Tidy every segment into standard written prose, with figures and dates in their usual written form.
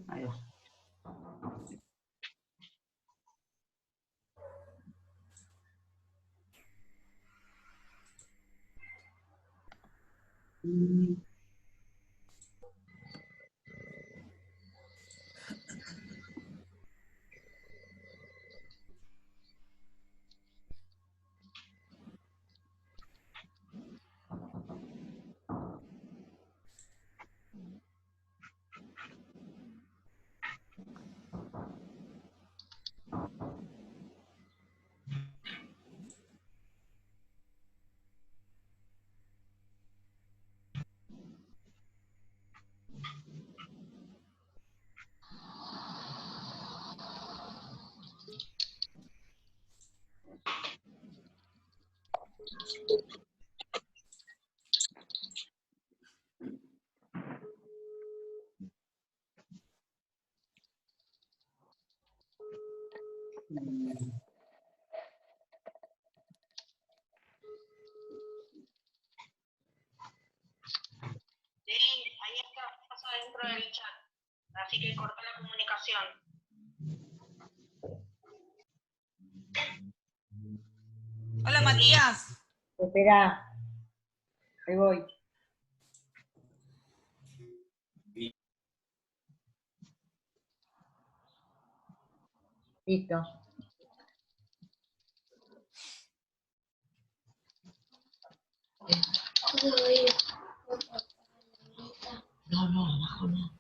Ahí va. Ahí estás adentro del chat, así que corta la comunicación. Hola, Matías. Espera, ahí voy. Listo. No, abajo no.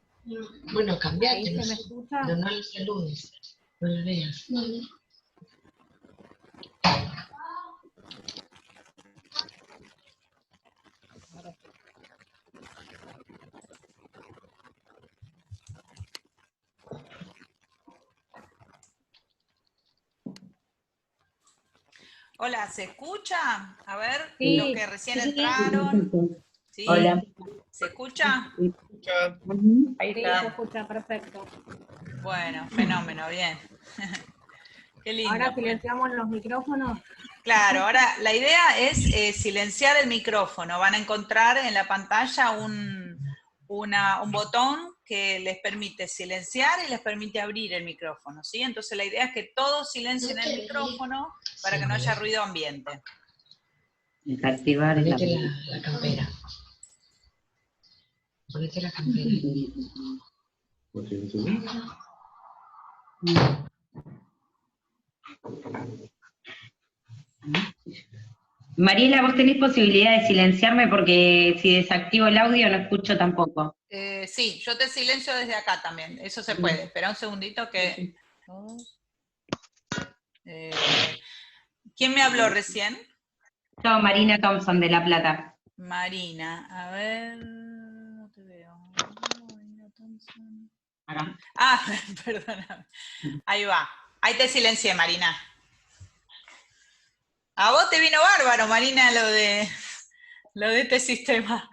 Bueno, cambiate. ¿Ahí se me escucha? Pero no lo saludes, no lo veas. Hola, ¿se escucha? A ver, Sí, los que recién sí. entraron. ¿Sí? Hola. ¿Se escucha? Ahí Sí, está. se escucha perfecto. Bueno, fenómeno, bien. Qué lindo. Ahora silenciamos los micrófonos. Claro, ahora la idea es silenciar el micrófono. Van a encontrar en la pantalla un botón que les permite silenciar y les permite abrir el micrófono, ¿sí? Entonces la idea es que todos silencien el micrófono para que no haya ruido ambiente. Desactivar Ponete la campera. Ponete la campera. Mariela, vos tenés posibilidad de silenciarme porque si desactivo el audio no escucho tampoco. Sí, yo te silencio desde acá también, eso se puede. Espera un segundito que... ¿Quién me habló recién? Yo, Marina Thompson, de La Plata. Marina, a ver... No te veo. Marina Thompson. Acá. Ah, perdóname. Ahí va. Ahí te silencié, Marina. A vos te vino bárbaro, Marina, lo de este sistema.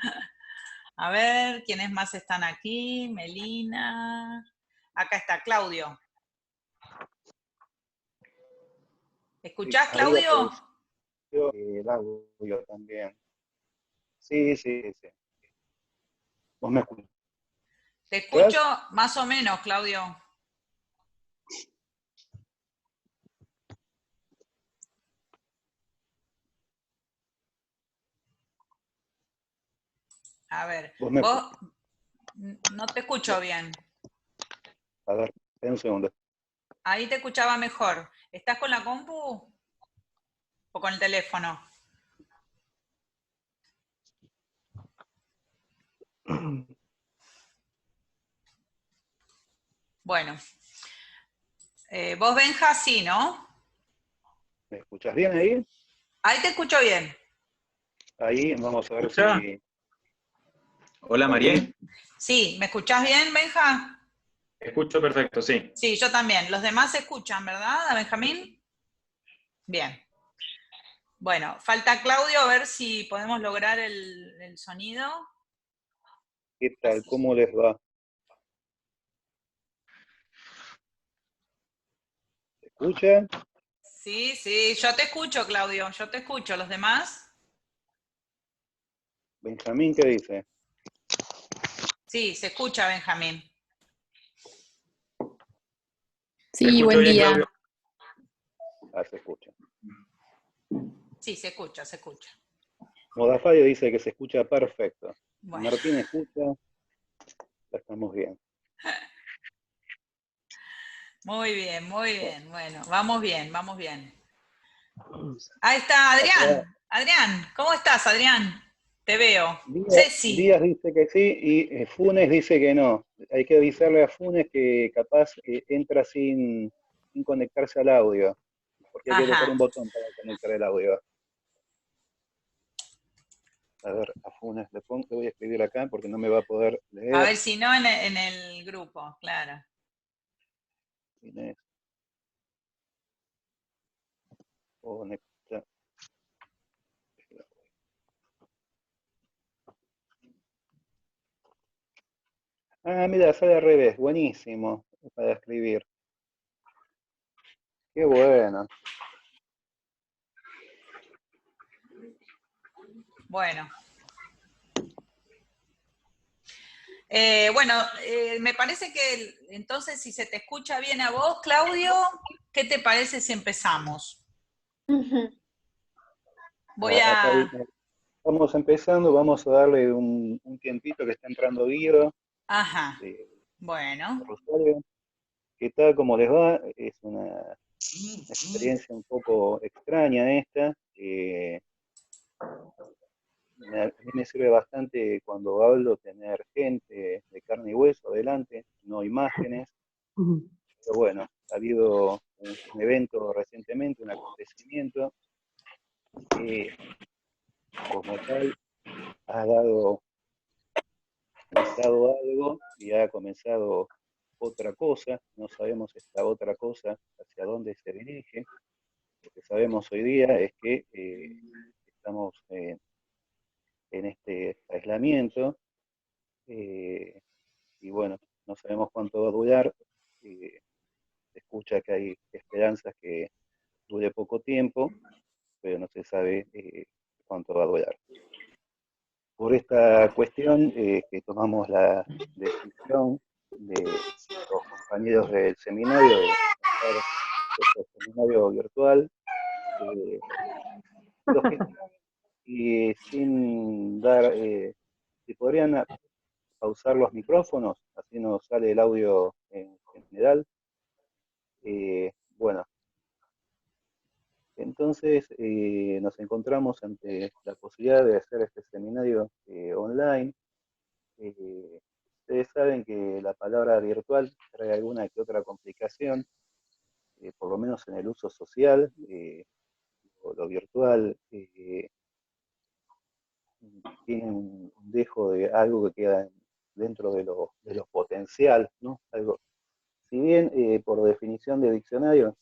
A ver, ¿quiénes más están aquí? Melina. Acá está, Claudio. ¿Escuchás, Claudio? El audio también. Sí. ¿Vos me escuchás? Te escucho más o menos, Claudio. A ver, vos no te escucho bien. A ver, espera un segundo. Ahí te escuchaba mejor. ¿Estás con la compu o con el teléfono? Bueno. Vos, Benja, sí, ¿no? ¿Me escuchás bien ahí? Ahí te escucho bien. Ahí vamos a ver ¿Escucha? si... Hola, María. Sí, ¿me escuchás bien, Benja? Escucho perfecto, sí. Sí, yo también. Los demás se escuchan, ¿verdad, a Benjamín? Bien. Bueno, falta Claudio, a ver si podemos lograr el sonido. ¿Qué tal? ¿Cómo les va? ¿Se escuchan? Sí, yo te escucho, Claudio, yo te escucho. ¿Los demás? Benjamín, ¿qué dice? Sí, se escucha, Benjamín. ¿Se Sí, escucha buen bien, día. Claudio? Se escucha. Sí, se escucha, se escucha. Modafayo dice que se escucha perfecto. Bueno, Martín escucha, ya estamos bien. muy bien, muy bien. Bueno, vamos bien, vamos bien. Ahí está Adrián. Adrián, ¿cómo estás, Adrián? Te veo. Ceci. Díaz dice que sí y Funes dice que no. Hay que avisarle a Funes que capaz entra sin conectarse al audio, porque hay que tocar Ajá. un botón para conectar el audio. A ver, a Funes le voy a escribir acá porque no me va a poder leer. A ver si no en el grupo, claro. Inés. Conecta. Ah, mira, sale al revés, buenísimo para escribir. Qué bueno. Bueno. Bueno, me parece que entonces si se te escucha bien a vos, Claudio, ¿qué te parece si empezamos? Voy Acá a... estamos empezando, vamos a darle un tiempito que está entrando Guido Ajá, de bueno. Rosario. ¿Qué tal? ¿Cómo les va? Es una experiencia un poco extraña esta. A mí me sirve bastante cuando hablo tener gente de carne y hueso adelante, no imágenes. Pero bueno, ha habido un evento recientemente, un acontecimiento que como tal ha dado, comenzado algo y ha comenzado otra cosa. No sabemos esta otra cosa hacia dónde se dirige. Lo que sabemos hoy día es que estamos en este aislamiento y bueno, no sabemos cuánto va a durar. Se escucha que hay esperanzas que dure poco tiempo, pero no se sabe cuánto va a durar. Por esta cuestión que tomamos la decisión de los compañeros del seminario de hacer este seminario virtual, y sin dar, si podrían pausar los micrófonos, así nos sale el audio en general. Bueno, entonces nos encontramos ante la posibilidad de hacer este seminario online. Ustedes saben que la palabra virtual trae alguna que otra complicación, por lo menos en el uso social. Lo virtual tiene un dejo de algo que queda dentro de lo potencial, ¿no? Algo, si bien por definición de diccionario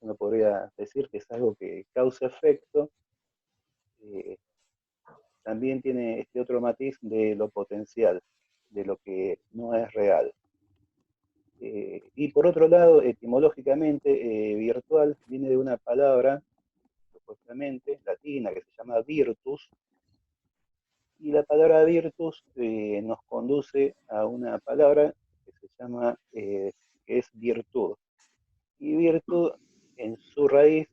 uno podría decir que es algo que causa efecto, también tiene este otro matiz de lo potencial, de lo que no es real. Y por otro lado, etimológicamente, virtual viene de una palabra, supuestamente, latina, que se llama virtus, y la palabra virtus nos conduce a una palabra que se llama, que es virtud. Y virtud, en su raíz,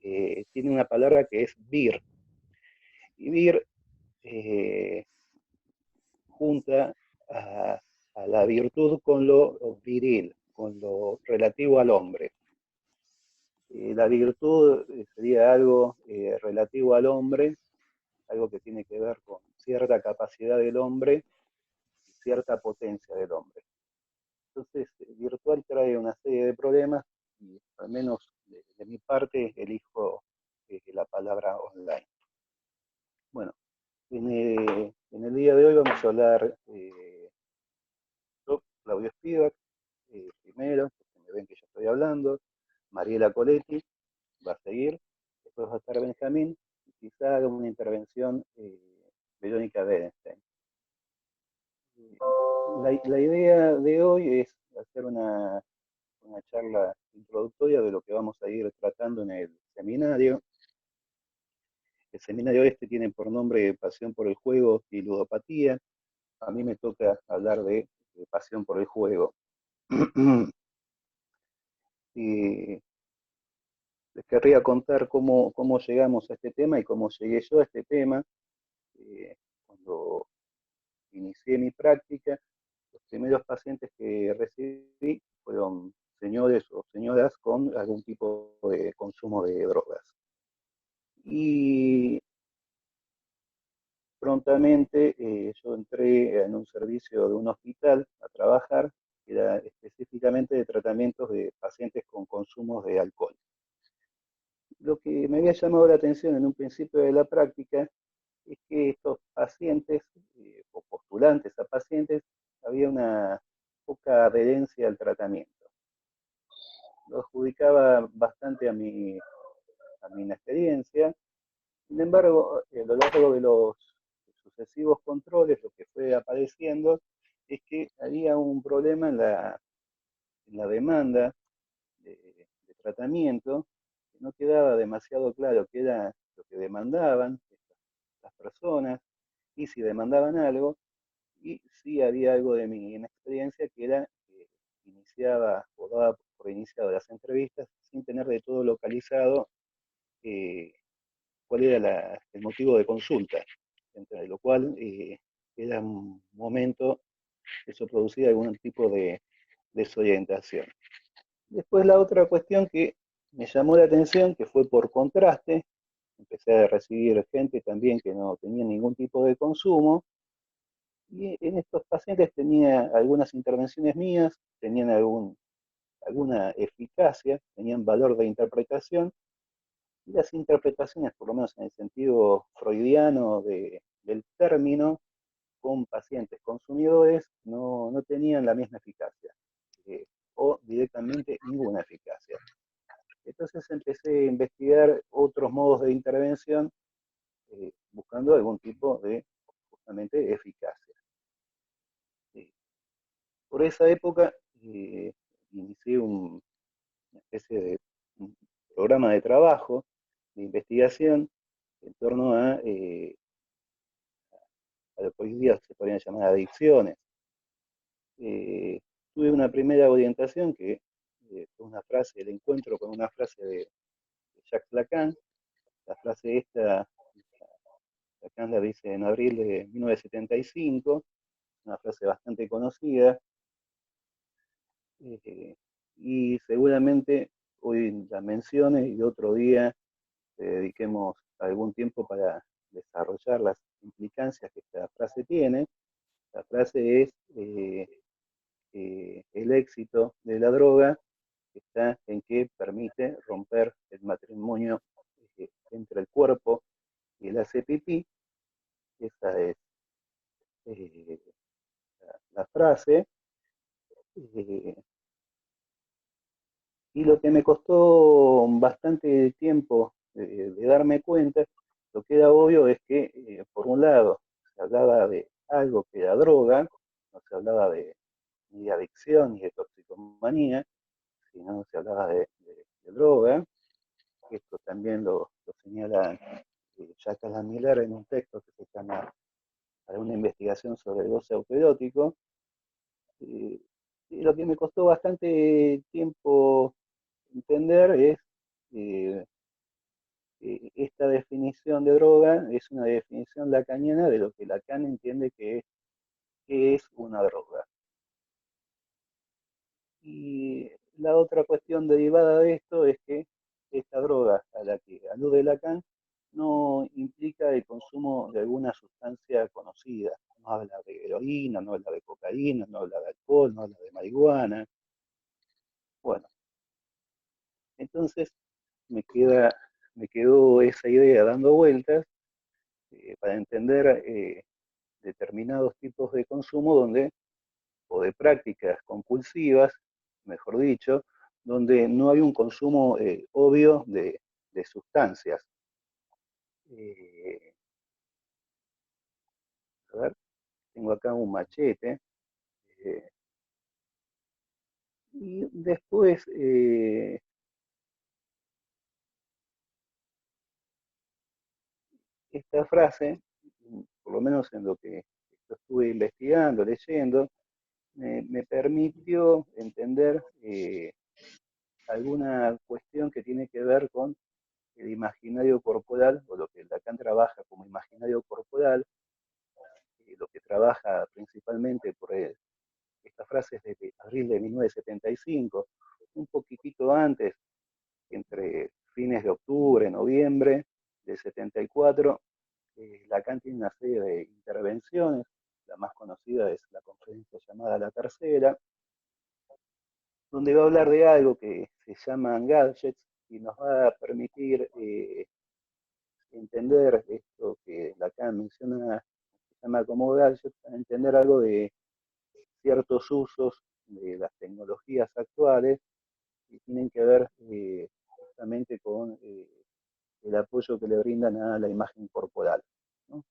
tiene una palabra que es vir. Y vir junta a la virtud con lo viril, con lo relativo al hombre. La virtud sería algo relativo al hombre, algo que tiene que ver con cierta capacidad del hombre y cierta potencia del hombre. Entonces, virtual trae una serie de problemas y al menos de mi parte elijo la palabra online. Bueno, en el día de hoy vamos a hablar, yo, Claudio Spivak, primero, porque me ven que yo estoy hablando, Mariela Coletti va a seguir, después va a estar Benjamín, y quizá haga una intervención Verónica Berenstein. La idea de hoy es hacer una charla introductoria de lo que vamos a ir tratando en el seminario. El seminario este tiene por nombre Pasión por el Juego y Ludopatía. A mí me toca hablar de pasión por el juego. les querría contar cómo llegamos a este tema y cómo llegué yo a este tema. Cuando inicié mi práctica, los primeros pacientes que recibí fueron señores o señoras con algún tipo de consumo de drogas. Y prontamente yo entré en un servicio de un hospital a trabajar, que era específicamente de tratamientos de pacientes con consumos de alcohol. Lo que me había llamado la atención en un principio de la práctica es que estos pacientes, o postulantes a pacientes, había una poca adherencia al tratamiento. Lo adjudicaba bastante a mi inexperiencia. Sin embargo, a lo largo de los sucesivos controles, lo que fue apareciendo es que había un problema en la demanda de tratamiento, que no quedaba demasiado claro qué era lo que demandaban las personas, y si demandaban algo, y sí había algo de mi inexperiencia, que era que iniciaba o daba por iniciado las entrevistas sin tener de todo localizado cuál era el motivo de consulta, entre lo cual era un momento, eso producía algún tipo de desorientación. Después la otra cuestión que me llamó la atención, que fue por contraste, empecé a recibir gente también que no tenía ningún tipo de consumo, y en estos pacientes tenía algunas intervenciones mías, tenían alguna eficacia, tenían valor de interpretación, y las interpretaciones, por lo menos en el sentido freudiano del término, con pacientes consumidores no tenían la misma eficacia, o directamente ninguna eficacia. Entonces empecé a investigar otros modos de intervención, buscando algún tipo de, justamente, eficacia. Por esa época inicié una especie de un programa de trabajo, de investigación, en torno a lo que hoy día se podrían llamar adicciones. Tuve una primera orientación que fue una frase, el encuentro con una frase de Jacques Lacan. La frase esta, Lacan la dice en abril de 1975, una frase bastante conocida, y seguramente hoy la mencione y otro día dediquemos algún tiempo para desarrollar las implicancias que esta frase tiene. La frase es el éxito de la droga está en que permite romper el matrimonio entre el cuerpo y el hace pipí. Esa es la frase. Y lo que me costó bastante tiempo de darme cuenta, lo que era obvio es que, por un lado, se hablaba de algo que era droga, no se hablaba ni de adicción ni de toxicomanía, sino se hablaba de droga. Esto también lo señala Jacques Miller en un texto que se llama Para una investigación sobre el goce autoerótico. Y lo que me costó bastante tiempo entender es esta definición de droga es una definición lacaniana de lo que Lacan entiende que es una droga. Y la otra cuestión derivada de esto es que esta droga a la que alude Lacan no implica el consumo de alguna sustancia conocida. No habla de heroína, no habla de cocaína, no habla de alcohol, no habla de marihuana. Bueno, entonces me quedó esa idea dando vueltas para entender determinados tipos de consumo o de prácticas compulsivas, mejor dicho, donde no hay un consumo obvio de sustancias. A ver, tengo acá un machete. Y después, esta frase, por lo menos en lo que yo estuve investigando, leyendo, me permitió entender alguna cuestión que tiene que ver con el imaginario corporal, o lo que Lacan trabaja como imaginario corporal, lo que trabaja principalmente por esta frase es de abril de 1975, un poquitito antes, entre fines de octubre, noviembre del 74, Lacan tiene una serie de intervenciones, la más conocida es la conferencia llamada La Tercera, donde va a hablar de algo que se llaman gadgets y nos va a permitir entender esto que Lacan menciona, se llama como gadgets, a entender algo de ciertos usos de las tecnologías actuales que tienen que ver justamente con el apoyo que le brindan a la imagen corporal, ¿no?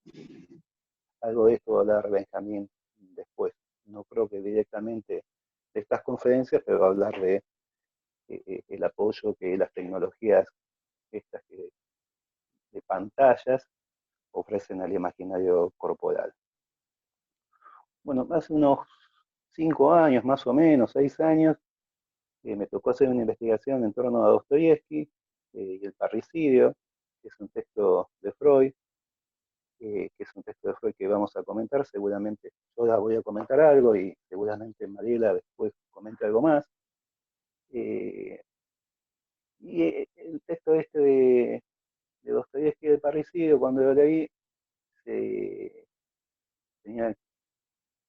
Algo de esto va a hablar Benjamín después. No creo que directamente de estas conferencias, pero va a hablar de el apoyo que las tecnologías estas de pantallas ofrecen al imaginario corporal. Bueno, hace unos 5 años, más o menos, 6 años, me tocó hacer una investigación en torno a Dostoyevsky y el parricidio, que es un texto de Freud, que vamos a comentar. Seguramente yo la voy a comentar algo y seguramente Mariela después comente algo más. Y el texto este de Dostoyevsky del parricidio, cuando lo leí,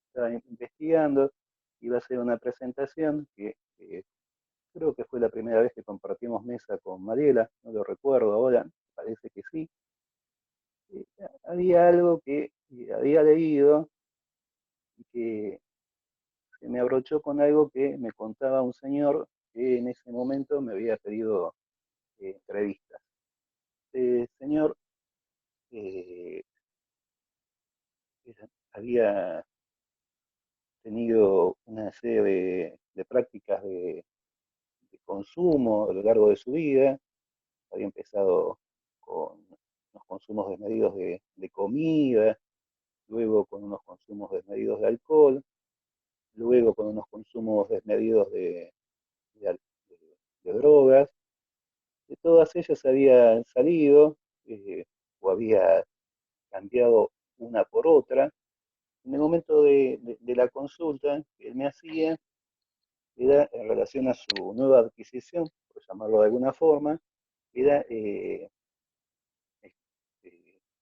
estaba investigando, iba a hacer una presentación que creo que fue la primera vez que compartimos mesa con Mariela, no lo recuerdo ahora, parece que sí. Había algo que había leído y que se me abrochó con algo que me contaba un señor que en ese momento me había pedido entrevistas. Este señor eh, había tenido una serie de prácticas de consumo a lo largo de su vida. Había empezado con unos consumos desmedidos de comida, luego con unos consumos desmedidos de alcohol, luego con unos consumos desmedidos de, de drogas. De todas ellas había salido o había cambiado una por otra. En el momento de la consulta que él me hacía, era en relación a su nueva adquisición, por llamarlo de alguna forma, era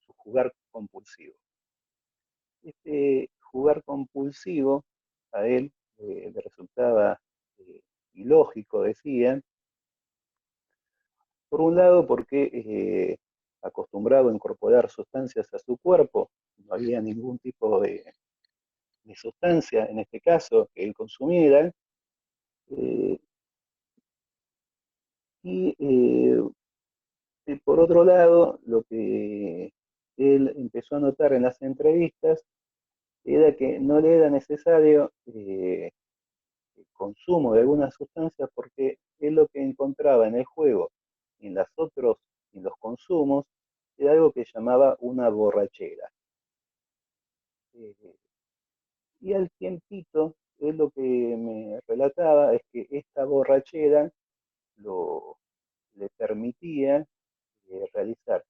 su jugar compulsivo. Este jugar compulsivo a él le resultaba ilógico, decía, por un lado porque acostumbrado a incorporar sustancias a su cuerpo, no había ningún tipo de sustancia, en este caso, que él consumiera, eh, y por otro lado, lo que él empezó a notar en las entrevistas era que no le era necesario el consumo de algunas sustancias porque él lo que encontraba en el juego y en los consumos era algo que llamaba una borrachera. Y al tiempito, él lo que me relataba es que esta borrachera le permitía realizar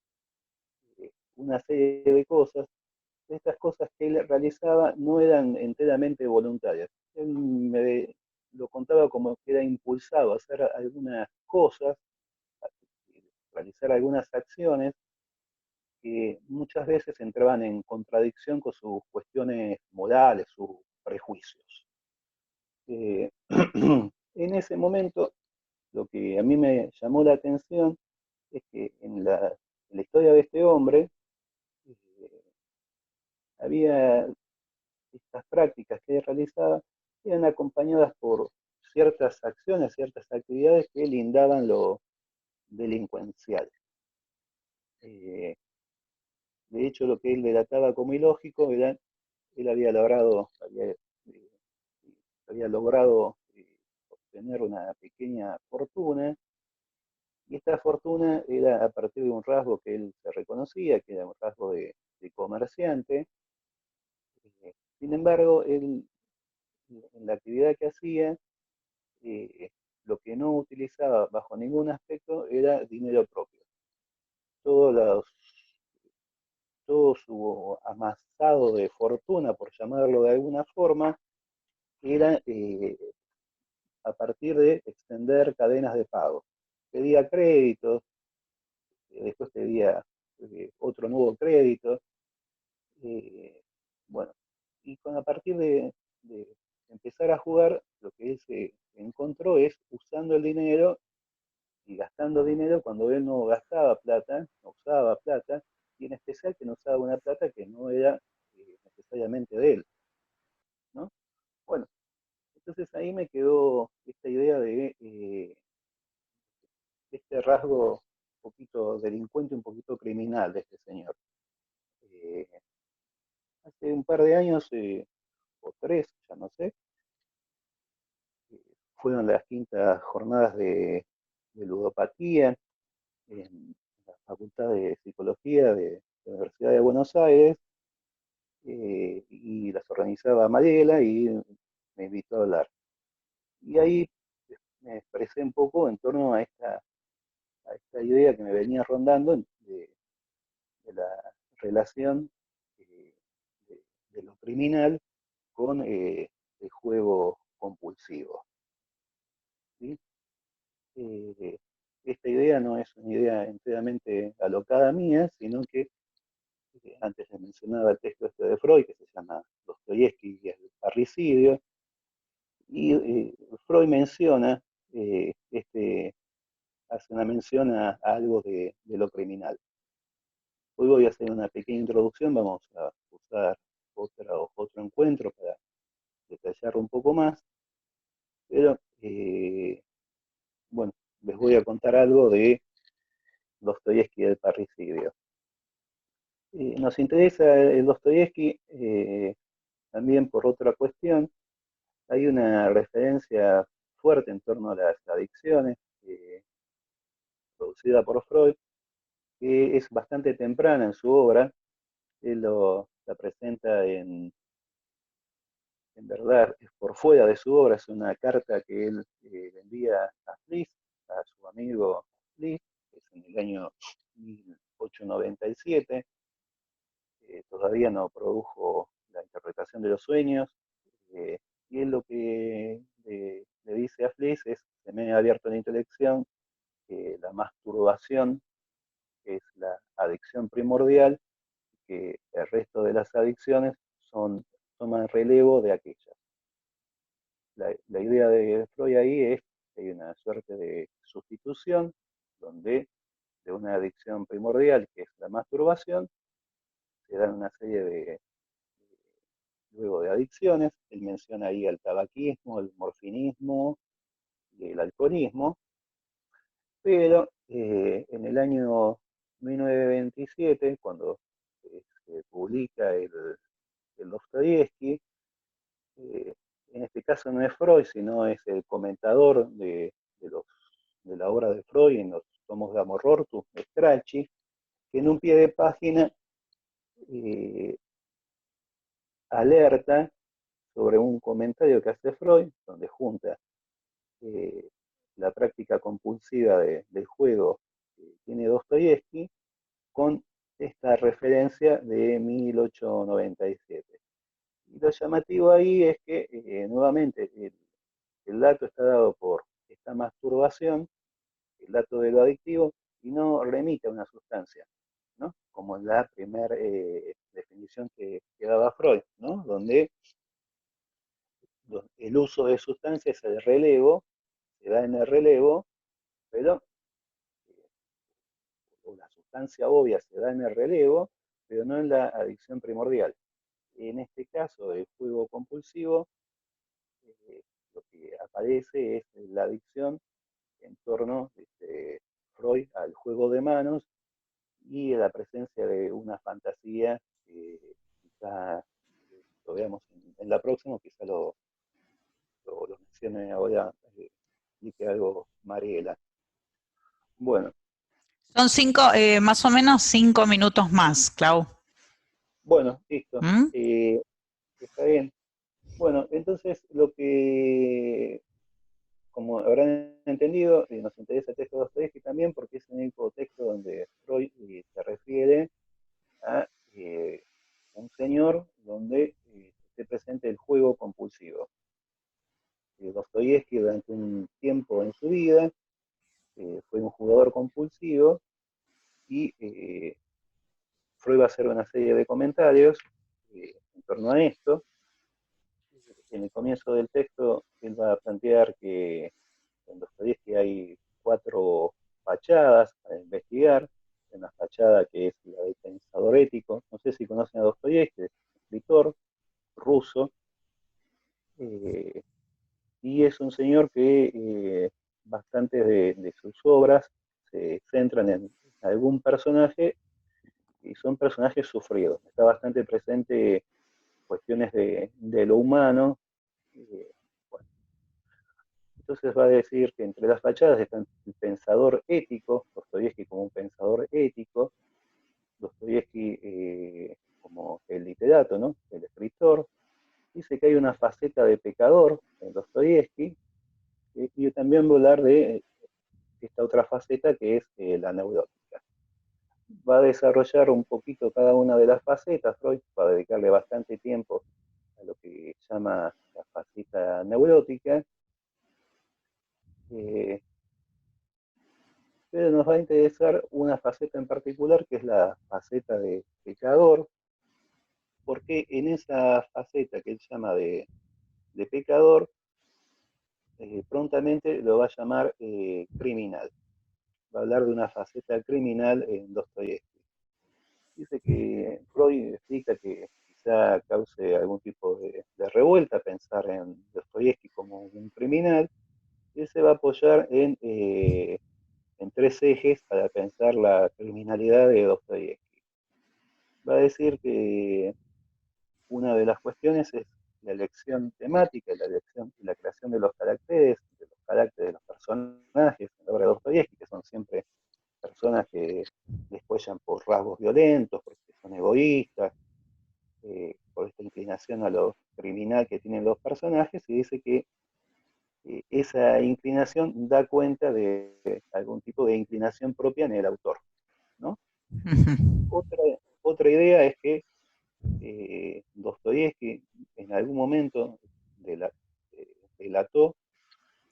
una serie de cosas. Estas cosas que él realizaba no eran enteramente voluntarias. Él lo contaba como que era impulsado a hacer algunas cosas, a realizar algunas acciones que muchas veces entraban en contradicción con sus cuestiones morales, sus prejuicios. En ese momento, lo que a mí me llamó la atención es que en la historia de este hombre había estas prácticas que él realizaba, eran acompañadas por ciertas acciones, ciertas actividades que lindaban lo delincuencial. De hecho, lo que él delataba como ilógico era, él había logrado obtener una pequeña fortuna, y esta fortuna era a partir de un rasgo que él se reconocía, que era un rasgo de comerciante. Sin embargo, él, en la actividad que hacía, lo que no utilizaba bajo ningún aspecto era dinero propio. Todo su amasado de fortuna, por llamarlo de alguna forma, era a partir de extender cadenas de pago. Pedía créditos, después pedía otro nuevo crédito, bueno, y a partir de empezar a jugar, lo que él se encontró es usando el dinero y gastando dinero cuando él no gastaba plata, no usaba plata, y en especial que no usaba una plata que no era necesariamente de él, ¿no? Bueno, entonces ahí me quedó esta idea de este rasgo un poquito delincuente, un poquito criminal de este señor. Hace un par de años, o tres, ya no sé, fueron las quintas jornadas de ludopatía en la Facultad de Psicología de la Universidad de Buenos Aires, y las organizaba Mariela y me invitó a hablar. Y ahí me expresé un poco en torno a esta idea que me venía rondando de la relación de lo criminal con el juego compulsivo. ¿Sí? Esta idea no es una idea enteramente alocada mía, sino que antes les mencionaba el texto este de Freud, que se llama Dostoyevsky y el parricidio, y Freud menciona, hace una mención a algo de lo criminal. Hoy voy a hacer una pequeña introducción, vamos a usar otro encuentro para detallarlo un poco más, pero bueno, les voy a contar algo de Dostoyevsky y el parricidio. Nos interesa el Dostoyevsky también por otra cuestión. Hay una referencia fuerte en torno a las adicciones, producida por Freud, que es bastante temprana en su obra. Él la presenta en verdad, es por fuera de su obra, es una carta que él le envía a Fliss, a su amigo Fliss, que es en el año 1897, todavía no produjo la interpretación de los sueños, y él lo que le dice a Fliss es: se me ha abierto la intelección, que la masturbación es la adicción primordial, que el resto de las adicciones toman relevo de aquellas. La idea de Freud ahí es que hay una suerte de sustitución, donde de una adicción primordial, que es la masturbación, se dan una serie luego de adicciones. Él menciona ahí el tabaquismo, el morfinismo y el alcoholismo, pero en el año 1927, cuando se publica el Dostoyevsky, en este caso no es Freud, sino es el comentador de la obra de Freud en los tomos de Amor Rortus, Strachey, que en un pie de página alerta sobre un comentario que hace Freud, donde junta la práctica compulsiva del juego que tiene Dostoyevsky con esta referencia de 1897. Y lo llamativo ahí es que nuevamente el dato está dado por esta masturbación, el dato de lo adictivo, y no remite a una sustancia, ¿no? Como en la primera definición que daba Freud, ¿no? Donde el uso de sustancias es el relevo, se da en el relevo, pero la sustancia obvia se da en el relevo, pero no en la adicción primordial. En este caso, el juego compulsivo, lo que aparece es la adicción en torno de Freud al juego de manos y la presencia de una fantasía que quizá lo veamos en la próxima, quizá lo mencione ahora, explique algo Mariela. Bueno. Son más o menos 5 minutos más, Clau. Bueno, listo. Está bien. Bueno, entonces lo que como habrán entendido, nos interesa el texto de Dostoyevsky también porque es el único texto donde Freud se refiere a un señor donde esté presente el juego compulsivo. Dostoyevsky durante un tiempo en su vida fue un jugador compulsivo y Freud va a hacer una serie de comentarios en torno a esto. En el comienzo del texto él va a plantear que en Dostoyevsky hay 4 fachadas para investigar. Una fachada que es la del pensador ético. No sé si conocen a Dostoyevsky, es un escritor ruso, y es un señor que bastantes de sus obras se centran en algún personaje y son personajes sufridos. Está bastante presente cuestiones de lo humano. Bueno, entonces va a decir que entre las fachadas está el pensador ético, Dostoyevsky como un pensador ético, Dostoyevsky como el literato, ¿no? El escritor. Dice que hay una faceta de pecador en Dostoyevsky, y también va a hablar de esta otra faceta que es la neurótica. Va a desarrollar un poquito cada una de las facetas, Freud, para dedicarle bastante tiempo a lo que llama la faceta neurótica, pero nos va a interesar una faceta en particular, que es la faceta de pecador, porque en esa faceta que él llama de pecador, prontamente lo va a llamar criminal. Va a hablar de una faceta criminal en Dostoyevsky. Dice que Freud explica que quizá cause algún tipo de revuelta pensar en Dostoyevsky como un criminal, y se va a apoyar en 3 ejes para pensar la criminalidad de Dostoyevsky. Va a decir que una de las cuestiones es la elección temática, la elección y la creación de los caracteres de los personajes en la obra de Dostoyevsky, que son siempre personas que descuellan por rasgos violentos, porque son egoístas, por esta inclinación a lo criminal que tienen los personajes, y dice que esa inclinación da cuenta de algún tipo de inclinación propia en el autor, ¿no? Otra idea es que Dostoyevsky en algún momento delató,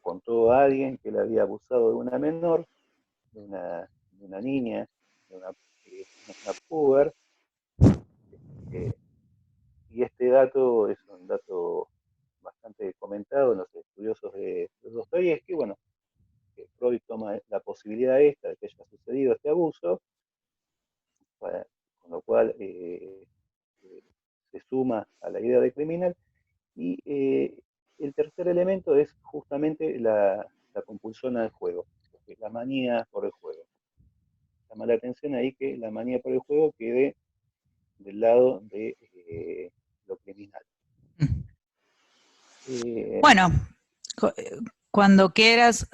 contó a alguien que le había abusado de una menor, de una niña, de una puber, y este dato es un dato bastante comentado en los estudiosos de Dostoyevsky. Bueno, que Freud toma la posibilidad esta de que haya sucedido este abuso, con lo cual se suma a la idea de criminal, y el tercer elemento es justamente la compulsión al juego, la manía por el juego. Llama la atención ahí que la manía por el juego quede del lado de lo criminal. Bueno, cuando quieras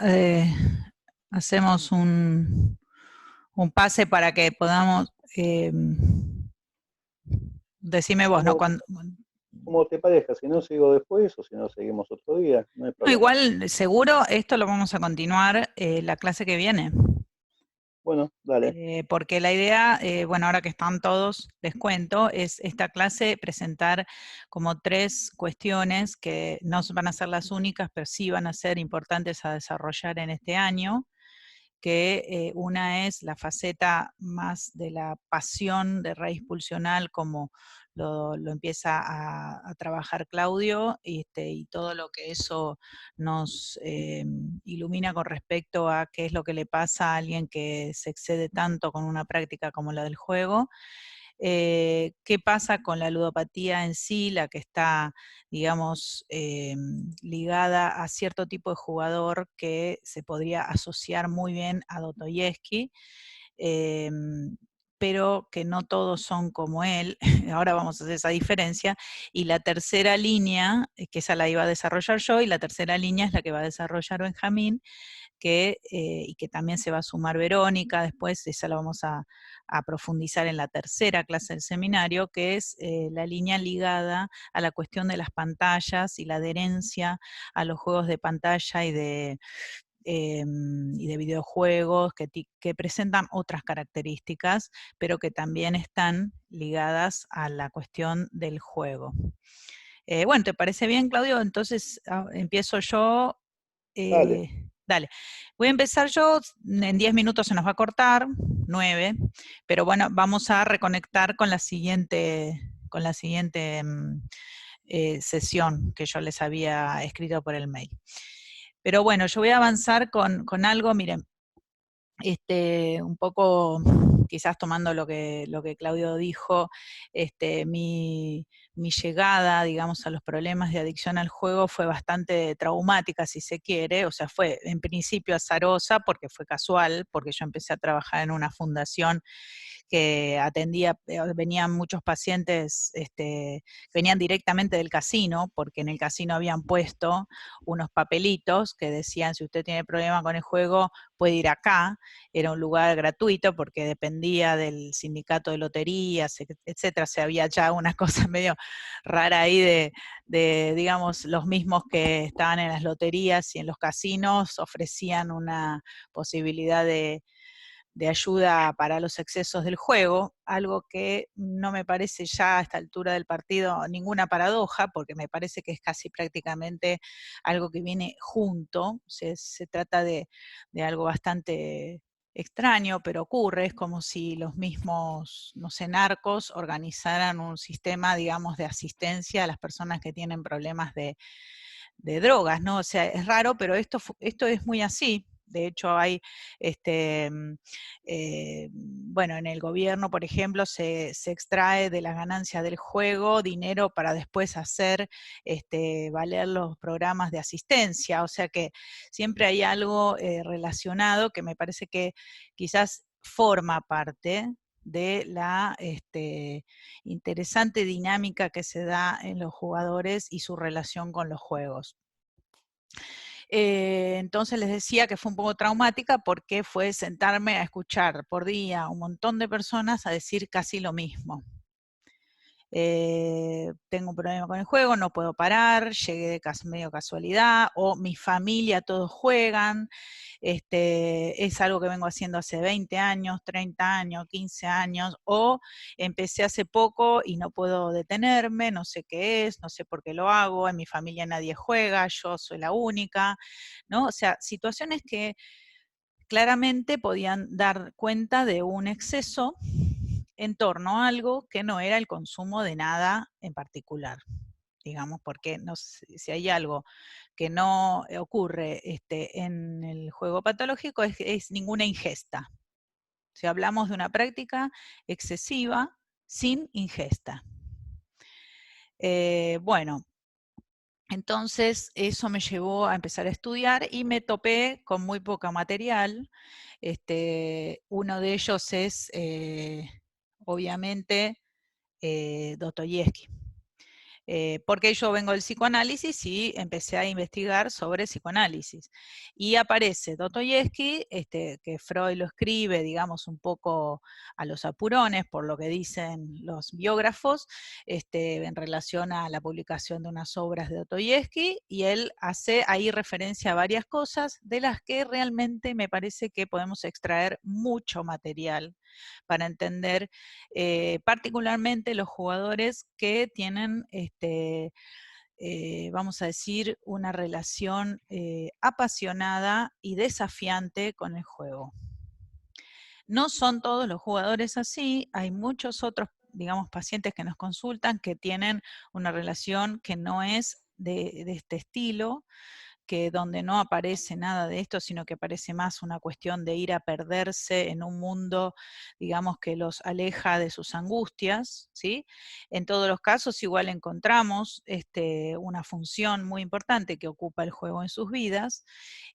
hacemos un pase para que podamos, decime vos, ¿no? Como te parezca, si no sigo después o si no seguimos otro día, no hay problema. Igual, seguro, esto lo vamos a continuar la clase que viene. Bueno, dale. Porque la idea, bueno, ahora que están todos, les cuento, es esta clase presentar como 3 cuestiones que no van a ser las únicas, pero sí van a ser importantes a desarrollar en este año, que una es la faceta más de la pasión de raíz pulsional, como lo empieza a trabajar Claudio, y todo lo que eso nos ilumina con respecto a qué es lo que le pasa a alguien que se excede tanto con una práctica como la del juego. ¿Qué pasa con la ludopatía en sí, la que está, digamos, ligada a cierto tipo de jugador que se podría asociar muy bien a Dostoyevsky? pero que no todos son como él. Ahora vamos a hacer esa diferencia. Y la tercera línea, que esa la iba a desarrollar yo, y la tercera línea es la que va a desarrollar Benjamín, y que también se va a sumar Verónica, después esa la vamos a profundizar en la tercera clase del seminario, que es la línea ligada a la cuestión de las pantallas y la adherencia a los juegos de pantalla y de videojuegos que presentan otras características, pero que también están ligadas a la cuestión del juego. Bueno, ¿te parece bien, Claudio? Entonces empiezo yo. Dale. Dale. Voy a empezar yo, en 10 minutos se nos va a cortar, 9, pero bueno, vamos a reconectar con la siguiente sesión que yo les había escrito por el mail. Pero bueno, yo voy a avanzar con algo, miren, un poco, quizás tomando lo que Claudio dijo, mi llegada, digamos, a los problemas de adicción al juego fue bastante traumática, si se quiere, o sea, fue en principio azarosa, porque fue casual, porque yo empecé a trabajar en una fundación que atendía, venían muchos pacientes, venían directamente del casino, porque en el casino habían puesto unos papelitos que decían, si usted tiene problema con el juego, puede ir acá. Era un lugar gratuito porque dependía del sindicato de loterías, etcétera. O sea, había ya una cosa medio rara ahí de, digamos, los mismos que estaban en las loterías y en los casinos ofrecían una posibilidad de ayuda para los excesos del juego, algo que no me parece ya a esta altura del partido ninguna paradoja, porque me parece que es casi prácticamente algo que viene junto, se trata de algo bastante extraño, pero ocurre, es como si los mismos, no sé, narcos organizaran un sistema, digamos, de asistencia a las personas que tienen problemas de drogas, ¿no? O sea, es raro, pero esto es muy así. De hecho, hay, bueno, en el gobierno, por ejemplo, se extrae de las ganancias del juego dinero para después hacer valer los programas de asistencia. O sea que siempre hay algo relacionado que me parece que quizás forma parte de la interesante dinámica que se da en los jugadores y su relación con los juegos. Entonces les decía que fue un poco traumática porque fue sentarme a escuchar por día un montón de personas a decir casi lo mismo. Tengo un problema con el juego, no puedo parar, llegué de medio casualidad, o mi familia todos juegan, es algo que vengo haciendo hace 20 años, 30 años, 15 años, o empecé hace poco y no puedo detenerme, no sé qué es, no sé por qué lo hago, en mi familia nadie juega, yo soy la única, ¿no? O sea, situaciones que claramente podían dar cuenta de un exceso en torno a algo que no era el consumo de nada en particular, digamos, porque no sé, si hay algo que no ocurre en el juego patológico es ninguna ingesta. Si hablamos de una práctica excesiva sin ingesta. Bueno, entonces eso me llevó a empezar a estudiar y me topé con muy poca material. Uno de ellos es, obviamente, Dostoyevsky. Porque yo vengo del psicoanálisis y empecé a investigar sobre psicoanálisis. Y aparece Dostoyevsky, que Freud lo escribe, digamos, un poco a los apurones, por lo que dicen los biógrafos, en relación a la publicación de unas obras de Dostoyevsky, y él hace ahí referencia a varias cosas, de las que realmente me parece que podemos extraer mucho material para entender particularmente los jugadores que tienen, vamos a decir, una relación apasionada y desafiante con el juego. No son todos los jugadores así, hay muchos otros, digamos, pacientes que nos consultan que tienen una relación que no es de este estilo, que donde no aparece nada de esto, sino que parece más una cuestión de ir a perderse en un mundo, digamos, que los aleja de sus angustias, ¿sí? En todos los casos igual encontramos una función muy importante que ocupa el juego en sus vidas,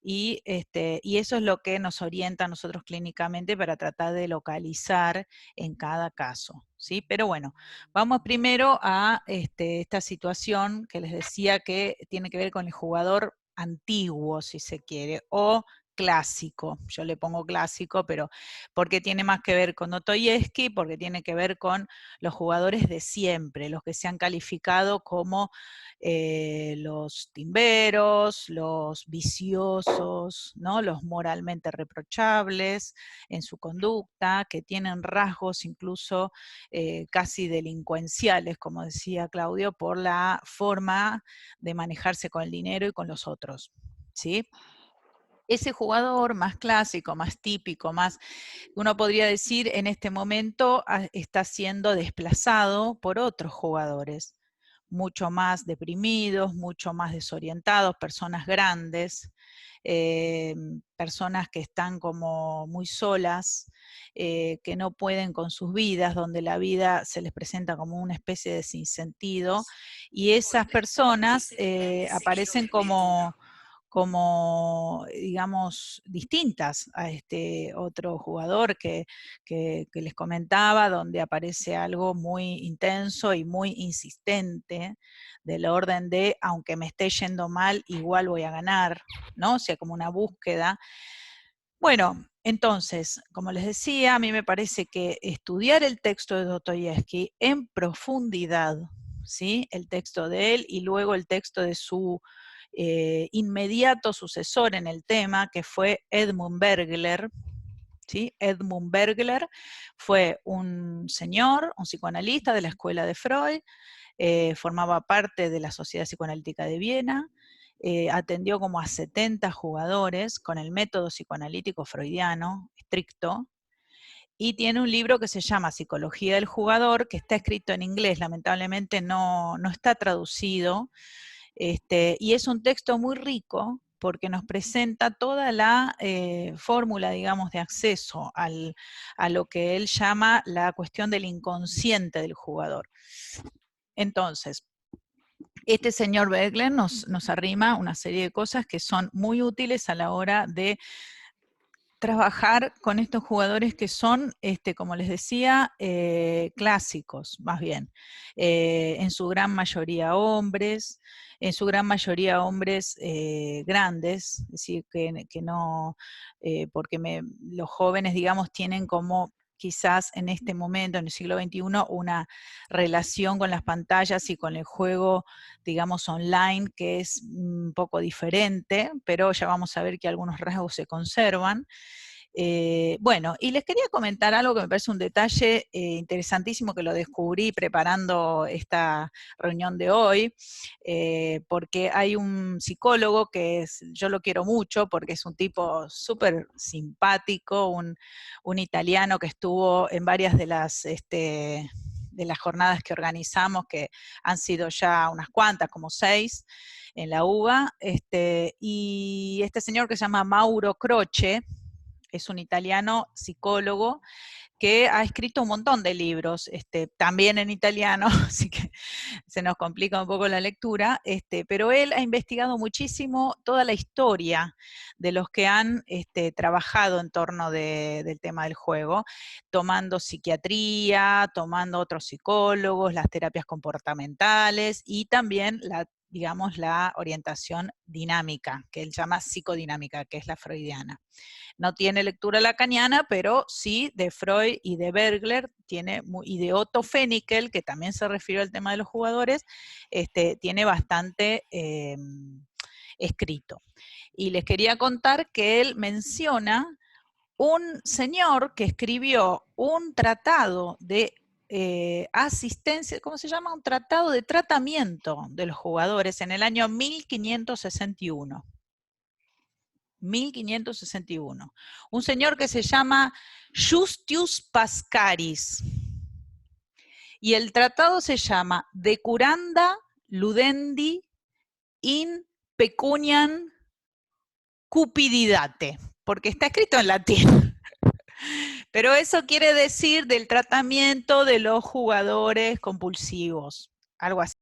y eso es lo que nos orienta a nosotros clínicamente para tratar de localizar en cada caso, ¿sí? Pero bueno, vamos primero a esta situación que les decía que tiene que ver con el jugador antiguo, si se quiere, o clásico. Yo le pongo clásico, pero porque tiene más que ver con Dostoyevski, porque tiene que ver con los jugadores de siempre, los que se han calificado como los timberos, los viciosos, ¿no? Los moralmente reprochables en su conducta, que tienen rasgos incluso casi delincuenciales, como decía Claudio, por la forma de manejarse con el dinero y con los otros, ¿sí? Ese jugador más clásico, más típico, más, uno podría decir, en este momento está siendo desplazado por otros jugadores, mucho más deprimidos, mucho más desorientados, personas grandes, personas que están como muy solas, que no pueden con sus vidas, donde la vida se les presenta como una especie de sinsentido, y esas personas aparecen como digamos, distintas a este otro jugador que les comentaba, donde aparece algo muy intenso y muy insistente, del orden de, aunque me esté yendo mal, igual voy a ganar, ¿no? O sea, como una búsqueda. Bueno, entonces, como les decía, a mí me parece que estudiar el texto de Dostoyevski en profundidad, ¿sí? El texto de él y luego el texto de su inmediato sucesor en el tema, que fue Edmund Bergler, ¿sí? Edmund Bergler fue un señor, un psicoanalista de la escuela de Freud, formaba parte de la Sociedad Psicoanalítica de Viena, atendió como a 70 jugadores con el método psicoanalítico freudiano estricto, y tiene un libro que se llama Psicología del Jugador, que está escrito en inglés, lamentablemente no está traducido, y es un texto muy rico porque nos presenta toda la fórmula, digamos, de acceso a lo que él llama la cuestión del inconsciente del jugador. Entonces, este señor Bergler nos arrima una serie de cosas que son muy útiles a la hora de trabajar con estos jugadores que son, como les decía, clásicos, más bien, en su gran mayoría hombres, grandes, es decir, que no, porque los jóvenes, digamos, tienen como quizás en este momento, en el siglo XXI, una relación con las pantallas y con el juego, digamos, online, que es un poco diferente, pero ya vamos a ver que algunos rasgos se conservan. Bueno, y les quería comentar algo que me parece un detalle interesantísimo, que lo descubrí preparando esta reunión de hoy, porque hay un psicólogo que yo lo quiero mucho, porque es un tipo súper simpático, un italiano que estuvo en varias de las jornadas que organizamos, que han sido ya unas cuantas, como 6, en la UBA, y este señor que se llama Mauro Croce, es un italiano psicólogo que ha escrito un montón de libros, también en italiano, así que se nos complica un poco la lectura, pero él ha investigado muchísimo toda la historia de los que han trabajado en torno del tema del juego, tomando psiquiatría, tomando otros psicólogos, las terapias comportamentales y también digamos, la orientación dinámica, que él llama psicodinámica, que es la freudiana. No tiene lectura lacaniana, pero sí de Freud y de Bergler, y de Otto Fenikel, que también se refirió al tema de los jugadores, tiene bastante escrito. Y les quería contar que él menciona un señor que escribió un tratado de asistencia, ¿cómo se llama? Un tratado de tratamiento de los jugadores en el año 1561. 1561. Un señor que se llama Justius Pascaris. Y el tratado se llama De Curanda Ludendi in Pecuniam cupididate, porque está escrito en latín. Pero eso quiere decir del tratamiento de los jugadores compulsivos, algo así.